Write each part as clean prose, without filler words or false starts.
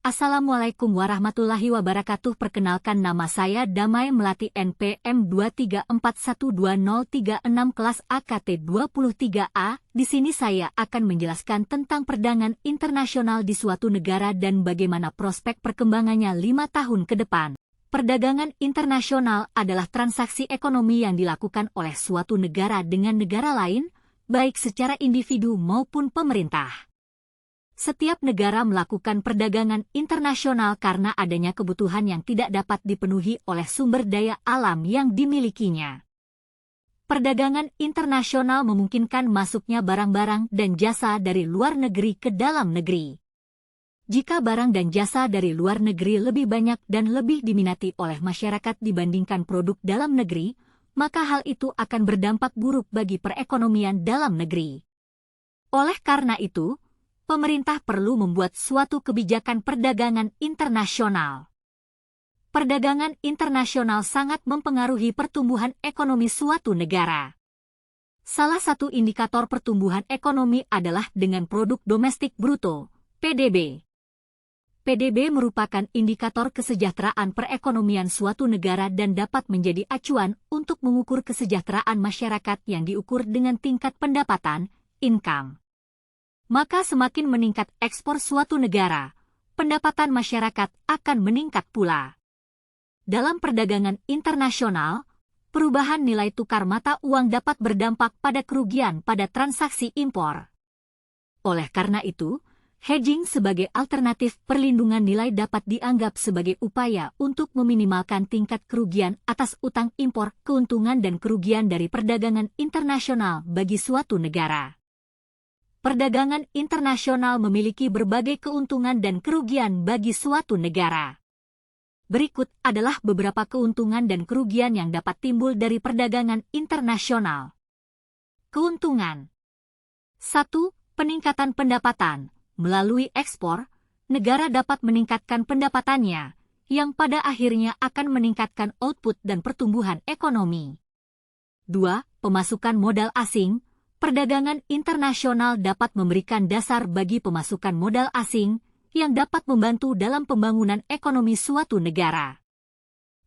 Assalamualaikum warahmatullahi wabarakatuh. Perkenalkan, nama saya Damai Melati, NPM 234120036 kelas AKT 23A. Di sini saya akan menjelaskan tentang perdagangan internasional di suatu negara dan bagaimana prospek perkembangannya 5 tahun ke depan. Perdagangan internasional adalah transaksi ekonomi yang dilakukan oleh suatu negara dengan negara lain, baik secara individu maupun pemerintah. Setiap negara melakukan perdagangan internasional karena adanya kebutuhan yang tidak dapat dipenuhi oleh sumber daya alam yang dimilikinya. Perdagangan internasional memungkinkan masuknya barang-barang dan jasa dari luar negeri ke dalam negeri. Jika barang dan jasa dari luar negeri lebih banyak dan lebih diminati oleh masyarakat dibandingkan produk dalam negeri, maka hal itu akan berdampak buruk bagi perekonomian dalam negeri. Oleh karena itu, pemerintah perlu membuat suatu kebijakan perdagangan internasional. Perdagangan internasional sangat mempengaruhi pertumbuhan ekonomi suatu negara. Salah satu indikator pertumbuhan ekonomi adalah dengan produk domestik bruto, PDB. PDB merupakan indikator kesejahteraan perekonomian suatu negara dan dapat menjadi acuan untuk mengukur kesejahteraan masyarakat yang diukur dengan tingkat pendapatan, income. Maka semakin meningkat ekspor suatu negara, pendapatan masyarakat akan meningkat pula. Dalam perdagangan internasional, perubahan nilai tukar mata uang dapat berdampak pada kerugian pada transaksi impor. Oleh karena itu, hedging sebagai alternatif perlindungan nilai dapat dianggap sebagai upaya untuk meminimalkan tingkat kerugian atas utang impor, keuntungan dan kerugian dari perdagangan internasional bagi suatu negara. Perdagangan internasional memiliki berbagai keuntungan dan kerugian bagi suatu negara. Berikut adalah beberapa keuntungan dan kerugian yang dapat timbul dari perdagangan internasional. Keuntungan 1. Peningkatan pendapatan. Melalui ekspor, negara dapat meningkatkan pendapatannya, yang pada akhirnya akan meningkatkan output dan pertumbuhan ekonomi. 2. Pemasukan modal asing. Perdagangan internasional dapat memberikan dasar bagi pemasukan modal asing yang dapat membantu dalam pembangunan ekonomi suatu negara.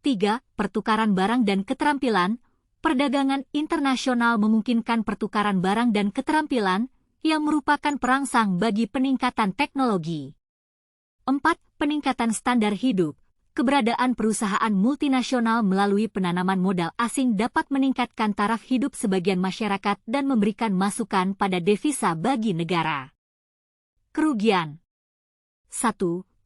3. Pertukaran barang dan keterampilan. Perdagangan internasional memungkinkan pertukaran barang dan keterampilan yang merupakan perangsang bagi peningkatan teknologi. 4. Peningkatan standar hidup. Keberadaan perusahaan multinasional melalui penanaman modal asing dapat meningkatkan taraf hidup sebagian masyarakat dan memberikan masukan pada devisa bagi negara. Kerugian 1.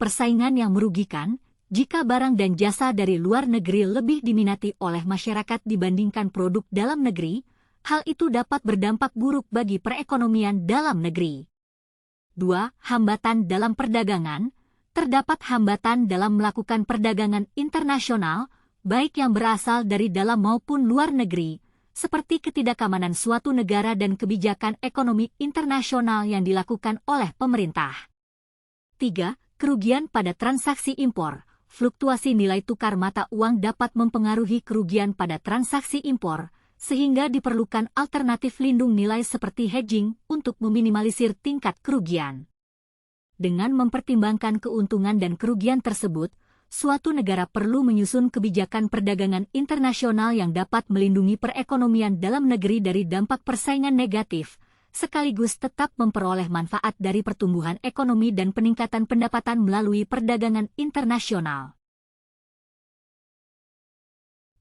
Persaingan yang merugikan. Jika barang dan jasa dari luar negeri lebih diminati oleh masyarakat dibandingkan produk dalam negeri, hal itu dapat berdampak buruk bagi perekonomian dalam negeri. 2. Hambatan dalam perdagangan. Terdapat hambatan dalam melakukan perdagangan internasional, baik yang berasal dari dalam maupun luar negeri, seperti ketidakamanan suatu negara dan kebijakan ekonomi internasional yang dilakukan oleh pemerintah. 3. Kerugian pada transaksi impor. Fluktuasi nilai tukar mata uang dapat mempengaruhi kerugian pada transaksi impor, sehingga diperlukan alternatif lindung nilai seperti hedging untuk meminimalisir tingkat kerugian. Dengan mempertimbangkan keuntungan dan kerugian tersebut, suatu negara perlu menyusun kebijakan perdagangan internasional yang dapat melindungi perekonomian dalam negeri dari dampak persaingan negatif, sekaligus tetap memperoleh manfaat dari pertumbuhan ekonomi dan peningkatan pendapatan melalui perdagangan internasional.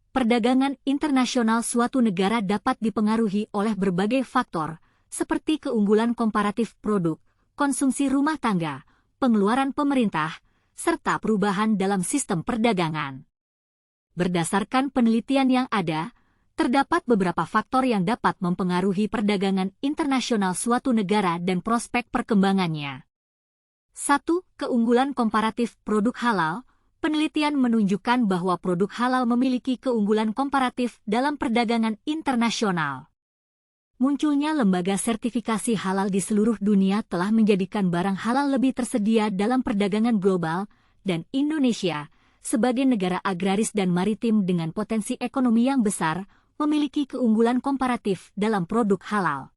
Perdagangan internasional suatu negara dapat dipengaruhi oleh berbagai faktor, seperti keunggulan komparatif produk, konsumsi rumah tangga, pengeluaran pemerintah, serta perubahan dalam sistem perdagangan. Berdasarkan penelitian yang ada, terdapat beberapa faktor yang dapat mempengaruhi perdagangan internasional suatu negara dan prospek perkembangannya. 1. Keunggulan komparatif produk halal. Penelitian menunjukkan bahwa produk halal memiliki keunggulan komparatif dalam perdagangan internasional. Munculnya lembaga sertifikasi halal di seluruh dunia telah menjadikan barang halal lebih tersedia dalam perdagangan global, dan Indonesia, sebagai negara agraris dan maritim dengan potensi ekonomi yang besar, memiliki keunggulan komparatif dalam produk halal.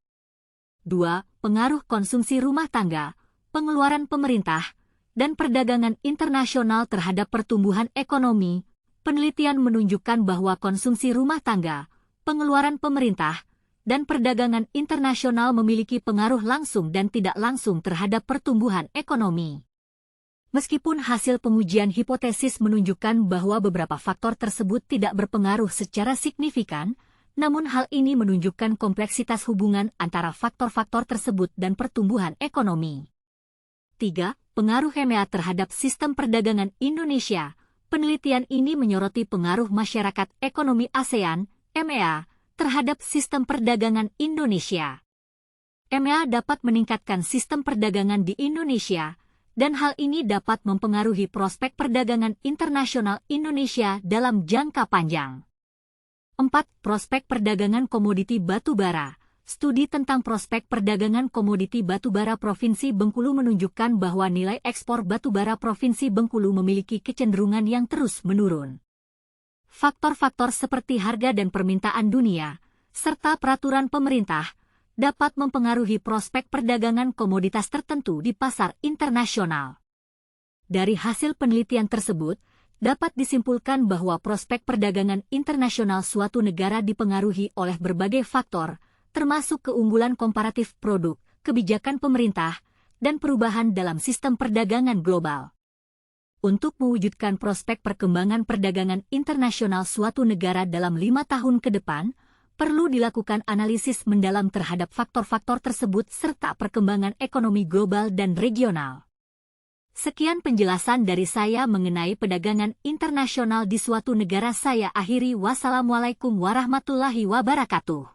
2. Pengaruh konsumsi rumah tangga. Pengeluaran pemerintah, dan perdagangan internasional terhadap pertumbuhan ekonomi. Penelitian menunjukkan bahwa konsumsi rumah tangga, pengeluaran pemerintah, dan perdagangan internasional memiliki pengaruh langsung dan tidak langsung terhadap pertumbuhan ekonomi. Meskipun hasil pengujian hipotesis menunjukkan bahwa beberapa faktor tersebut tidak berpengaruh secara signifikan, namun hal ini menunjukkan kompleksitas hubungan antara faktor-faktor tersebut dan pertumbuhan ekonomi. 3. Pengaruh MEA terhadap sistem perdagangan Indonesia. Penelitian ini menyoroti pengaruh masyarakat ekonomi ASEAN, MEA, terhadap sistem perdagangan Indonesia. MEA dapat meningkatkan sistem perdagangan di Indonesia, dan hal ini dapat mempengaruhi prospek perdagangan internasional Indonesia dalam jangka panjang. 4. Prospek perdagangan komoditi batubara. Studi tentang prospek perdagangan komoditi batubara Provinsi Bengkulu menunjukkan bahwa nilai ekspor batubara Provinsi Bengkulu memiliki kecenderungan yang terus menurun. Faktor-faktor seperti harga dan permintaan dunia, serta peraturan pemerintah, dapat mempengaruhi prospek perdagangan komoditas tertentu di pasar internasional. Dari hasil penelitian tersebut, dapat disimpulkan bahwa prospek perdagangan internasional suatu negara dipengaruhi oleh berbagai faktor, termasuk keunggulan komparatif produk, kebijakan pemerintah, dan perubahan dalam sistem perdagangan global. Untuk mewujudkan prospek perkembangan perdagangan internasional suatu negara dalam 5 tahun ke depan, perlu dilakukan analisis mendalam terhadap faktor-faktor tersebut serta perkembangan ekonomi global dan regional. Sekian penjelasan dari saya mengenai perdagangan internasional di suatu negara. Saya akhiri. Wassalamualaikum warahmatullahi wabarakatuh.